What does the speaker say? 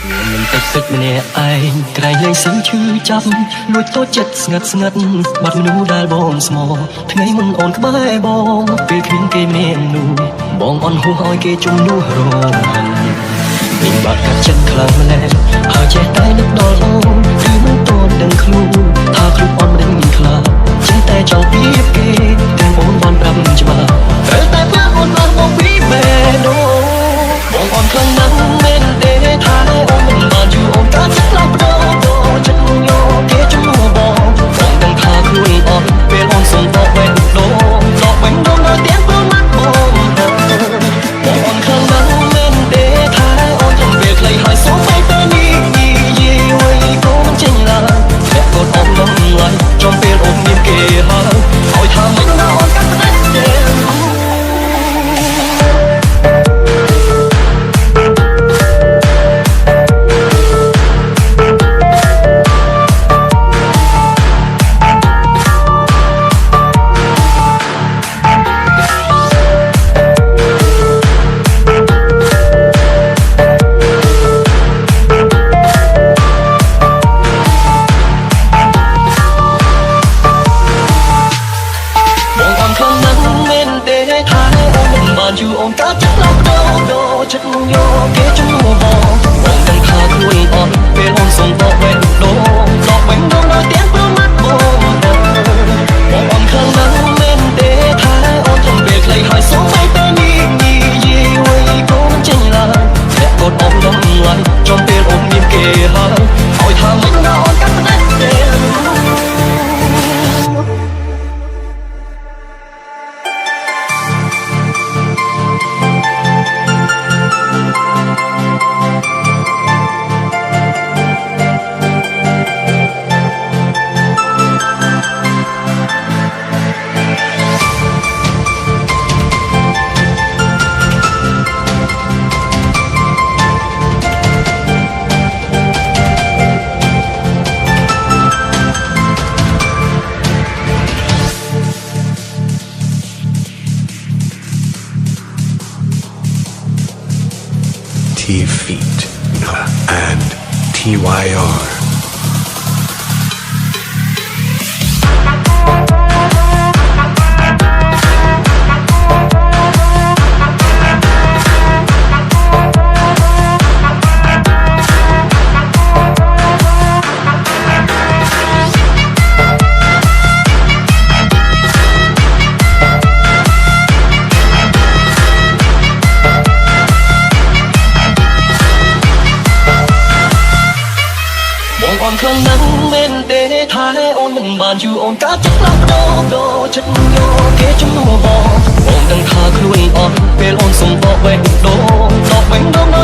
មិនតិចតិចម្នាក់ឯងក្រែងលេងសើឈឺចាប់លួចតូចចិត្តស្ងាត់ស្ងាត់បាត់មនុស្សដែលបងស្មោថ្ងៃមុនអូនក្បែរបងពេលគ្មានគេម្នាក់នោះបងអន់ហួសឲ្យគេជំនួសរងមានបាត់កាត់ចិត្តខ្លាំងម្ល៉េះហើយចេះតែនឹកដល់អូនគឺមិនតន់ដឹងខ្លួនថាខ្លួនអូនមិនមានខ្លាចចេះតែចង់ពីបគេទាំងអូនបានប្រាប់ច្បាស់ត្រូវតែផ្លាស់អូនផ្លាស់មកពីបេះដូងបងអន់ខ្លាំងណាស់មែនទេថាអូនមិនបានយូរអូនក៏ចិត្តខ្លាំងបដោចិត្តញោគេជំនួសបងដឹងថាខ្លួនអត់ពេលអូនសុំតបវិញដូងតបវិញដូងដល់ទាំងព្រមមកបងអន់ខ្លាំងណាស់មែនទេថាអូនចំពេលខ្លីហើយសុំទៅទៅនេះយីវៃក៏មិនចេញឡើយតែក៏អត់ដឹងឡើយចំពេលអូនមានគេហើយឲ្យថាមិនណាអូនកាត់ផ្ដាច់ទេអូនក៏ចិត្តឡោកដោចិត្តញោគេជំនួសបងដឹងថាខ្លួនអត់ពេលអូនសុំតបវិញដូងតបវិញដូងដល់ទាំងព្រមមកបងអន់ខ្លាំងណាស់មែនទេថាអូនចំពេលខ្លីហើយសុំទៅនេះយីវៃក៏មិនចេញឡើយតែក៏អត់ដឹងឡើយចំពេលអូនមានគេហើយឲ្យថាមិនណាអូនកាត់ផ្ដាច់ទេT-Feet and TYR.អន់ខ្លាំងណាស់មែនទេថាអូនមិនបានយូរអូនក៏ចិត្តឡោកដោចិត្តញោគេជំនួសបងដឹងថាខ្លួនអត់ពេលអូនសុំតបវិញដូងតបវិញដូង